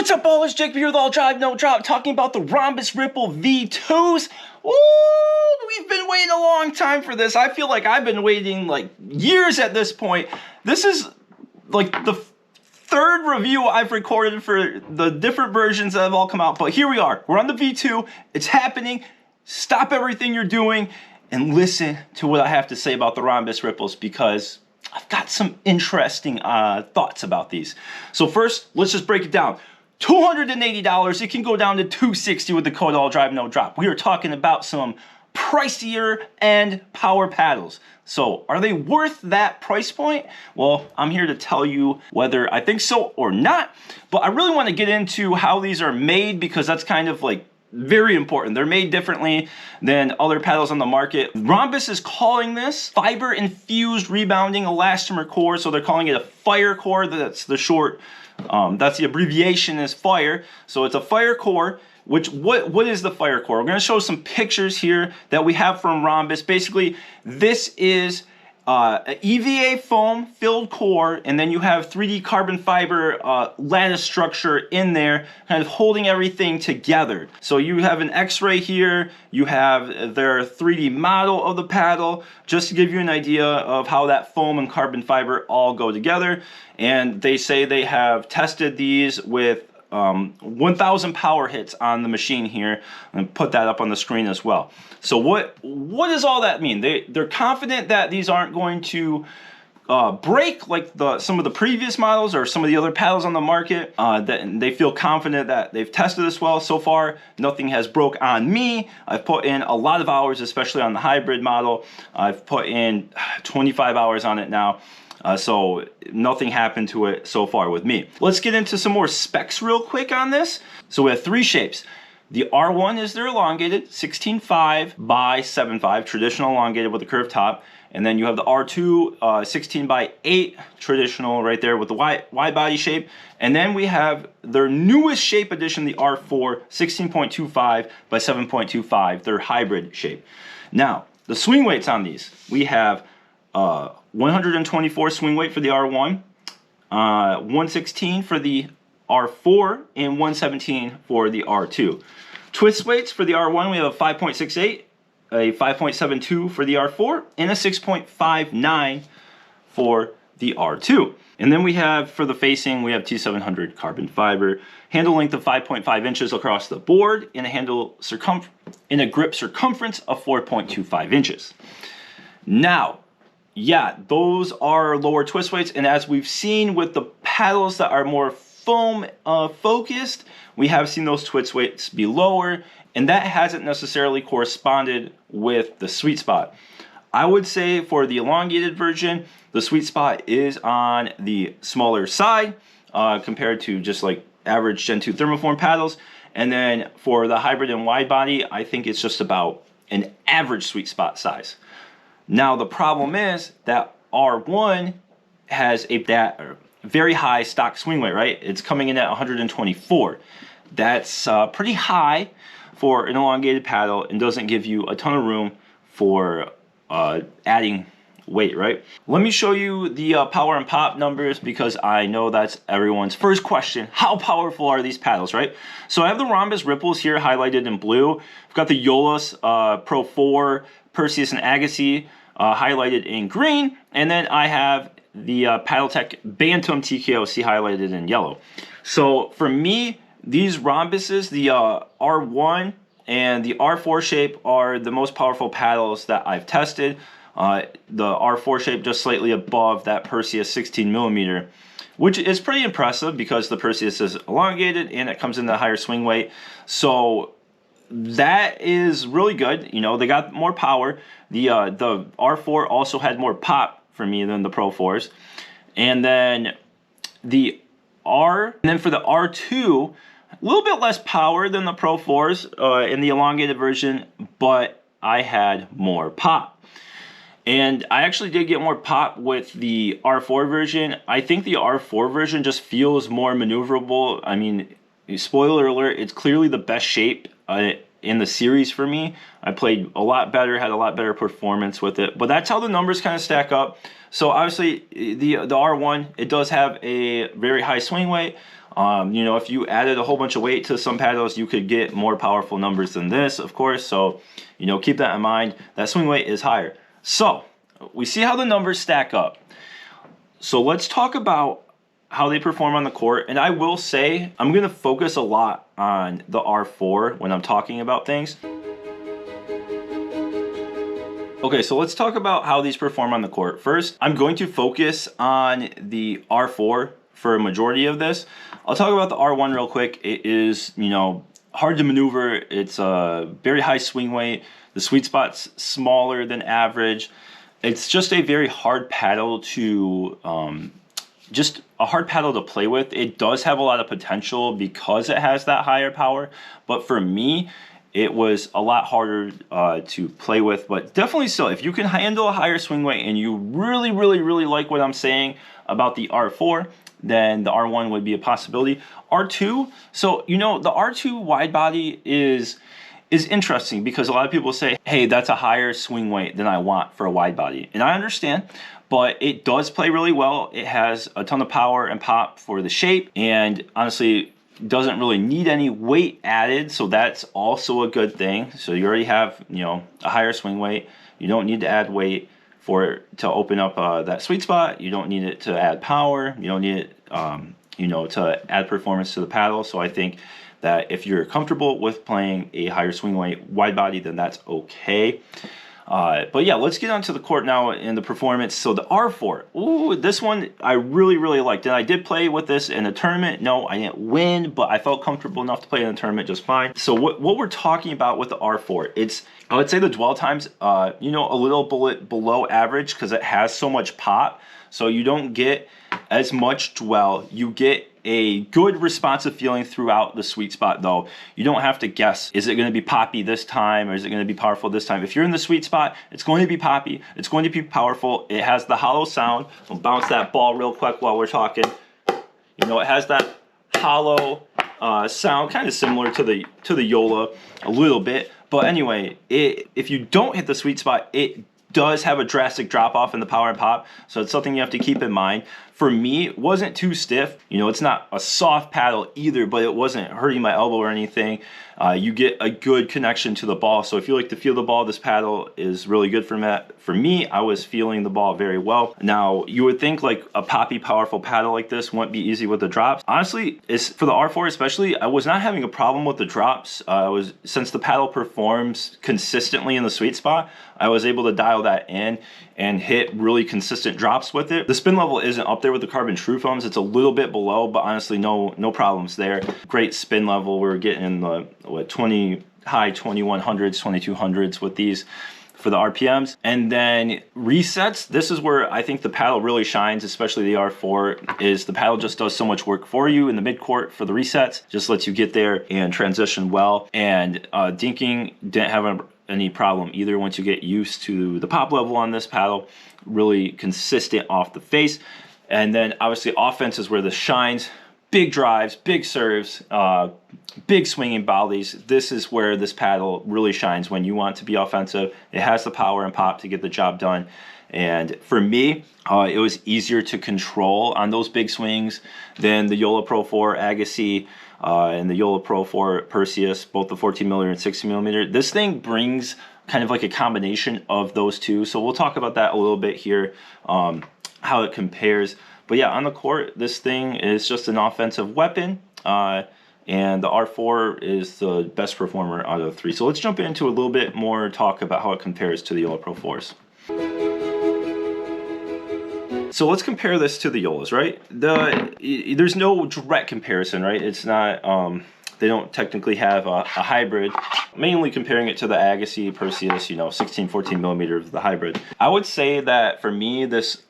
What's up, all? It's Jake here with AllDriveNoDrop, talking about the Ronbus Ripple V2s. Ooh, we've been waiting a long time for this. I feel like I've been waiting like years at this point. This is like the third review I've recorded for the different versions that have all come out, but here we are. We're on the V2. It's happening. Stop everything you're doing and listen to what I have to say about the Ronbus Ripples, because I've got some interesting thoughts about these. So first, let's just break it down. $280, it can go down to $260 with the code AllDriveNoDrop. We are talking about some pricier end power paddles. So are they worth that price point? Well, I'm here to tell you whether I think so or not, but I really want to get into how these are made, because that's kind of like very important. They're made differently than other paddles on the market. Ronbus is calling this fiber infused rebounding elastomer core, so they're calling it a fire core. That's the short, that's the abbreviation is FIRE. So it's a fire core. Which what is the fire core? We're going to show some pictures here that we have from Ronbus. Basically, this is an EVA foam filled core, and then you have 3D carbon fiber lattice structure in there, kind of holding everything together. So you have an X-ray here, you have their 3D model of the paddle, just to give you an idea of how that foam and carbon fiber all go together. And they say they have tested these with 1,000 power hits on the machine here, and put that up on the screen as well. So what does all that mean? They're confident that these aren't going to break like some of the previous models or some of the other paddles on the market. That they feel confident that they've tested this well. So far, nothing has broke on me. I've put in a lot of hours, especially on the hybrid model. I've put in 25 hours on it now. So nothing happened to it so far with me. Let's get into some more specs real quick on this. So we have three shapes. The R1 is their elongated 16.5 by 7.5, traditional elongated with a curved top. And then you have the R2 16 by 8, traditional right there with the wide body shape. And then we have their newest shape addition, the R4 16.25 by 7.25, their hybrid shape. Now, the swing weights on these, we have 124 swing weight for the R1, 116 for the R4, and 117 for the R2. Twist weights for the R1, we have a 5.68, a 5.72 for the R4, and a 6.59 for the R2. And then we have, for the facing, we have T700 carbon fiber, handle length of 5.5 inches across the board, and a grip circumference of 4.25 inches. Now, yeah, those are lower twist weights, and as we've seen with the paddles that are more foam focused, we have seen those twist weights be lower, and that hasn't necessarily corresponded with the sweet spot. I would say for the elongated version, the sweet spot is on the smaller side compared to just like average Gen 2 thermoform paddles, and then for the hybrid and wide body, I think it's just about an average sweet spot size. Now, the problem is that R1 has that very high stock swing weight, right? It's coming in at 124. That's pretty high for an elongated paddle and doesn't give you a ton of room for adding weight, right? Let me show you the power and pop numbers, because I know that's everyone's first question. How powerful are these paddles, right? So I have the Ronbus Ripples here highlighted in blue. I've got the Joola Pro IV Perseus and Agassiz highlighted in green, and then I have the Paddletech Bantam TKOC highlighted in yellow. So for me, these Ronbuses, the R1 and the R4 shape, are the most powerful paddles that I've tested. The R4 shape just slightly above that Perseus 16 millimeter, which is pretty impressive because the Perseus is elongated and it comes in the higher swing weight. So that is really good. You know, they got more power. The R4 also had more pop for me than the Pro 4s. And then for the R2, a little bit less power than the Pro 4s in the elongated version, but I had more pop. And I actually did get more pop with the R4 version. I think the R4 version just feels more maneuverable. I mean, spoiler alert, it's clearly the best shape in the series for me. I played a lot better, had a lot better performance with it, but that's how the numbers kind of stack up. So obviously the R1, it does have a very high swing weight. You know, if you added a whole bunch of weight to some paddles, you could get more powerful numbers than this, of course. So, you know, keep that in mind. That swing weight is higher. So we see how the numbers stack up. So let's talk about how they perform on the court. And I will say, I'm going to focus a lot on the R4 when I'm talking about things. Okay, so let's talk about how these perform on the court. First, I'm going to focus on the R4 for a majority of this. I'll talk about the R1 real quick. It is, you know, hard to maneuver. It's a very high swing weight. The sweet spot's smaller than average. It's just a very hard paddle to, just a hard paddle to play with. It does have a lot of potential because it has that higher power. But for me, it was a lot harder to play with. But definitely still, if you can handle a higher swing weight and you really, really, really like what I'm saying about the R4, then the R1 would be a possibility. R2, so you know, the R2 wide body is interesting because a lot of people say, hey, that's a higher swing weight than I want for a wide body. And I understand, but it does play really well. It has a ton of power and pop for the shape, and honestly, doesn't really need any weight added, so that's also a good thing. So you already have, you know, a higher swing weight. You don't need to add weight for it to open up that sweet spot. You don't need it to add power. You don't need it, you know, to add performance to the paddle. So I think that if you're comfortable with playing a higher swing weight wide body, then that's okay. But yeah, let's get onto the court now and the performance. So the R4, ooh, this one I really, really liked. And I did play with this in a tournament. No, I didn't win, but I felt comfortable enough to play in a tournament just fine. So what we're talking about with the R4, it's, I would say the dwell times, you know, a little below average because it has so much pop. So you don't get as much dwell. You get a good responsive feeling throughout the sweet spot though. You don't have to guess, is it going to be poppy this time or is it going to be powerful this time? If you're in the sweet spot, it's going to be poppy, it's going to be powerful. It has the hollow sound. I'll bounce that ball real quick while we're talking. You know, it has that hollow sound, kind of similar to the Joola a little bit. But anyway, if you don't hit the sweet spot, it does have a drastic drop off in the power and pop, so it's something you have to keep in mind. For me, it wasn't too stiff. You know, it's not a soft paddle either, but it wasn't hurting my elbow or anything. You get a good connection to the ball. So if you like to feel the ball, this paddle is really good for that. For me, I was feeling the ball very well. Now, you would think like a poppy, powerful paddle like this wouldn't be easy with the drops. Honestly, it's, for the R4 especially, I was not having a problem with the drops. Since the paddle performs consistently in the sweet spot, I was able to dial that in and hit really consistent drops with it. The spin level isn't up there with the carbon true foams. It's a little bit below, but honestly, no problems there. Great spin level. We're getting in the high 2100s, 2200s with these for the RPMs. And then resets, this is where I think the paddle really shines, especially the R4, is the paddle just does so much work for you in the mid-court for the resets, just lets you get there and transition well. And dinking didn't have any problem either once you get used to the pop level on this paddle. Really consistent off the face. And then obviously offense is where this shines. Big drives, big serves, big swinging volleys. This is where this paddle really shines when you want to be offensive. It has the power and pop to get the job done. And for me, it was easier to control on those big swings than the Joola Pro IV Agassi and the Joola Pro IV Perseus, both the 14mm and 16mm. This thing brings kind of like a combination of those two. So we'll talk about that a little bit here, how it compares. But yeah, on the court, this thing is just an offensive weapon, and the R4 is the best performer out of the three. So let's jump into a little bit more talk about how it compares to the Joola Pro IVs. So let's compare this to the Joolas, right? There's no direct comparison, right? It's not, they don't technically have a hybrid. Mainly comparing it to the Agassi, Perseus, you know, 16, 14mm, the hybrid. I would say that for me, this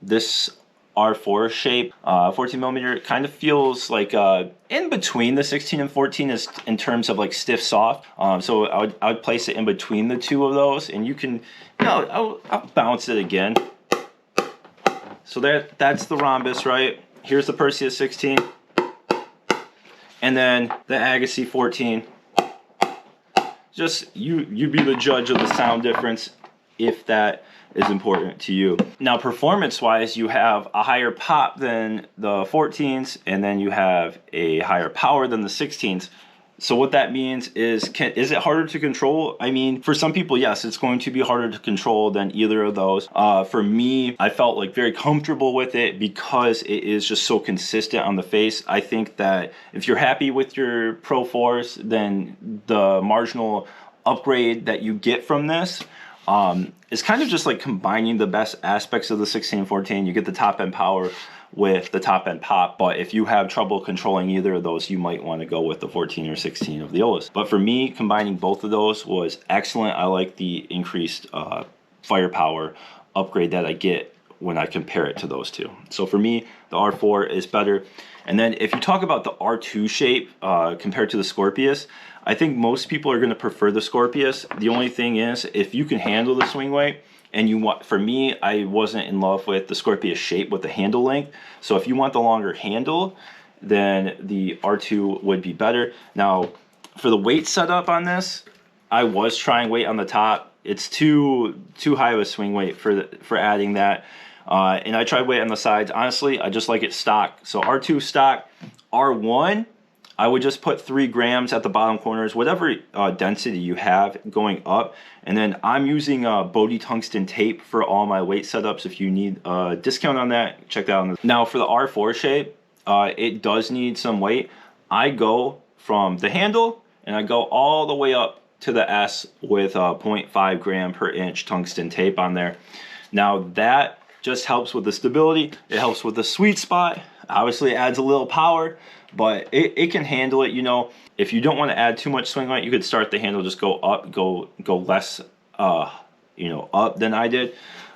R4 shape, 14mm, kind of feels like in between the 16 and 14 is in terms of like stiff soft. So I would place it in between the two of those, and you can, you know, I'll bounce it again. So that's the Ronbus, right? Here's the Perseus 16, and then the Agassi 14. Just you be the judge of the sound difference. if that is important to you. Now, performance-wise, you have a higher pop than the 14s, and then you have a higher power than the 16s. So what that means is it harder to control? I mean, for some people, yes, it's going to be harder to control than either of those. For me, I felt like very comfortable with it because it is just so consistent on the face. I think that if you're happy with your Pro 4s, then the marginal upgrade that you get from this is kind of just like combining the best aspects of the 16 and 14. You get the top end power with the top end pop, but if you have trouble controlling either of those, you might want to go with the 14 or 16 of the Joolas. But for me, combining both of those was excellent. I like the increased firepower upgrade that I get when I compare it to those two. So for me, the R4 is better. And then if you talk about the R2 shape compared to the Scorpius, I think most people are going to prefer the Scorpius. The only thing is, if you can handle the swing weight, and you want, for me, I wasn't in love with the Scorpius shape with the handle length. So if you want the longer handle, then the R2 would be better. Now, for the weight setup on this, I was trying weight on the top. It's too high of a swing weight for adding that. And I tried weight on the sides. Honestly, I just like it stock. So R2 stock, R1, I would just put 3 grams at the bottom corners, whatever density you have going up. And then I'm using Bodhi tungsten tape for all my weight setups. If you need a discount on that, check that out. Now for the R4 shape, it does need some weight. I go from the handle and I go all the way up to the S with 0.5 gram per inch tungsten tape on there. Now that just helps with the stability. It helps with the sweet spot. Obviously it adds a little power, but it can handle it. You know, if you don't want to add too much swing weight, you could start the handle, just go up, go less, you know, up than I did.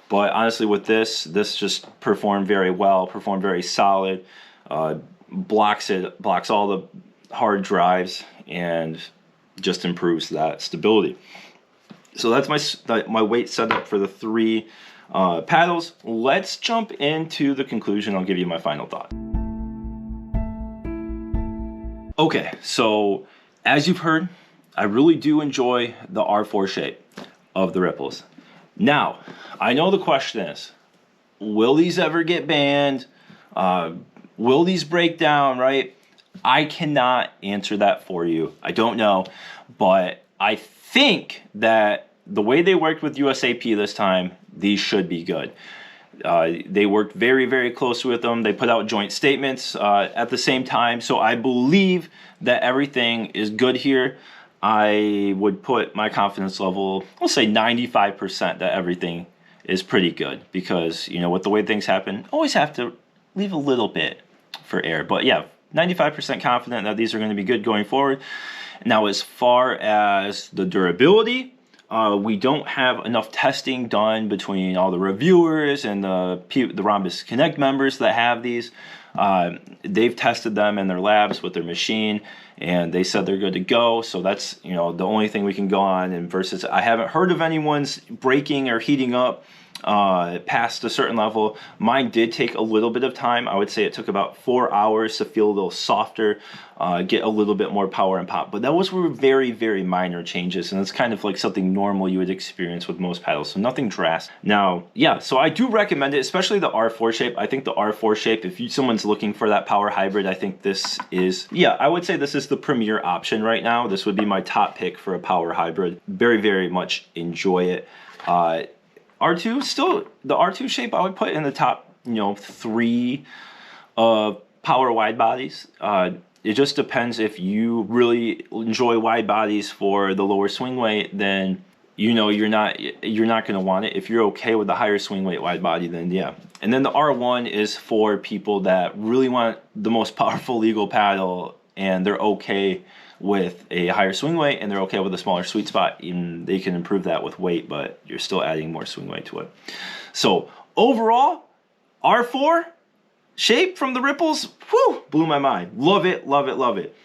But honestly, with this just performed very well, performed very solid, blocks all the hard drives, and just improves that stability. So that's my weight setup for the 3 paddles. Let's jump into the conclusion. I'll give you my final thought. Okay, so as you've heard, I really do enjoy the R4 shape of the Ripples. Now, I know the question is, will these ever get banned? Will these break down, right? I cannot answer that for you. I don't know, but I think that the way they worked with USAP this time, these should be good. They worked very, very close with them. They put out joint statements at the same time. So I believe that everything is good here. I would put my confidence level, we'll say 95% that everything is pretty good. Because, you know, with the way things happen, always have to leave a little bit for error. But yeah, 95% confident that these are going to be good going forward. Now, as far as the durability, we don't have enough testing done between all the reviewers and the Ronbus Connect members that have these. They've tested them in their labs with their machine, and they said they're good to go. So that's, you know, the only thing we can go on. And versus, I haven't heard of anyone's breaking or heating up past a certain level. Mine did take a little bit of time. I would say it took about 4 hours to feel a little softer, get a little bit more power and pop. But those were very, very minor changes, and it's kind of like something normal you would experience with most paddles, so nothing drastic. Now, yeah, so I do recommend it, especially the R4 shape. I think the R4 shape, if someone's looking for that power hybrid, I think this is, yeah, I would say this is the premier option right now. This would be my top pick for a power hybrid. Very, very much enjoy it. R2, still, the R2 shape I would put in the top, you know, 3 power wide bodies. It just depends. If you really enjoy wide bodies for the lower swing weight, then, you know, you're not going to want it. If you're okay with the higher swing weight wide body, then yeah. And then the R1 is for people that really want the most powerful legal paddle, and they're okay with a higher swing weight, and they're okay with a smaller sweet spot. And they can improve that with weight, but you're still adding more swing weight to it. So overall, R4 shape from the Ripples, whew, blew my mind. Love it, love it, love it.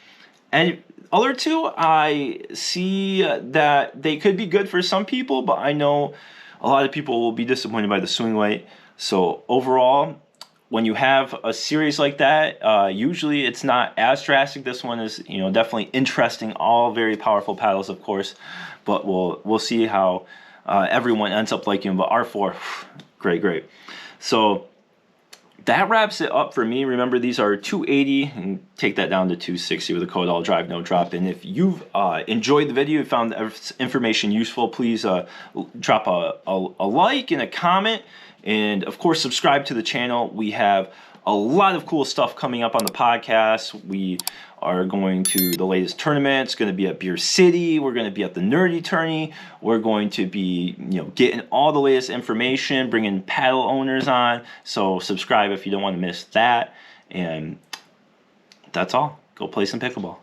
And other two, I see that they could be good for some people, but I know a lot of people will be disappointed by the swing weight. So overall, when you have a series like that, usually it's not as drastic. This one is, you know, definitely interesting. All very powerful paddles, of course, but we'll see how everyone ends up liking them, but R4, great. So that wraps it up for me. Remember, these are $280 and take that down to $260 with the code AllDriveNoDrop. And if you've enjoyed the video, found the information useful, please drop a like and a comment. And of course, subscribe to the channel. We have a lot of cool stuff coming up on the podcast. We are going to the latest tournament. It's going to be at Beer City. We're going to be at the Nerdy Tourney. We're going to be, getting all the latest information, bringing paddle owners on. So subscribe if you don't want to miss that. And that's all. Go play some pickleball.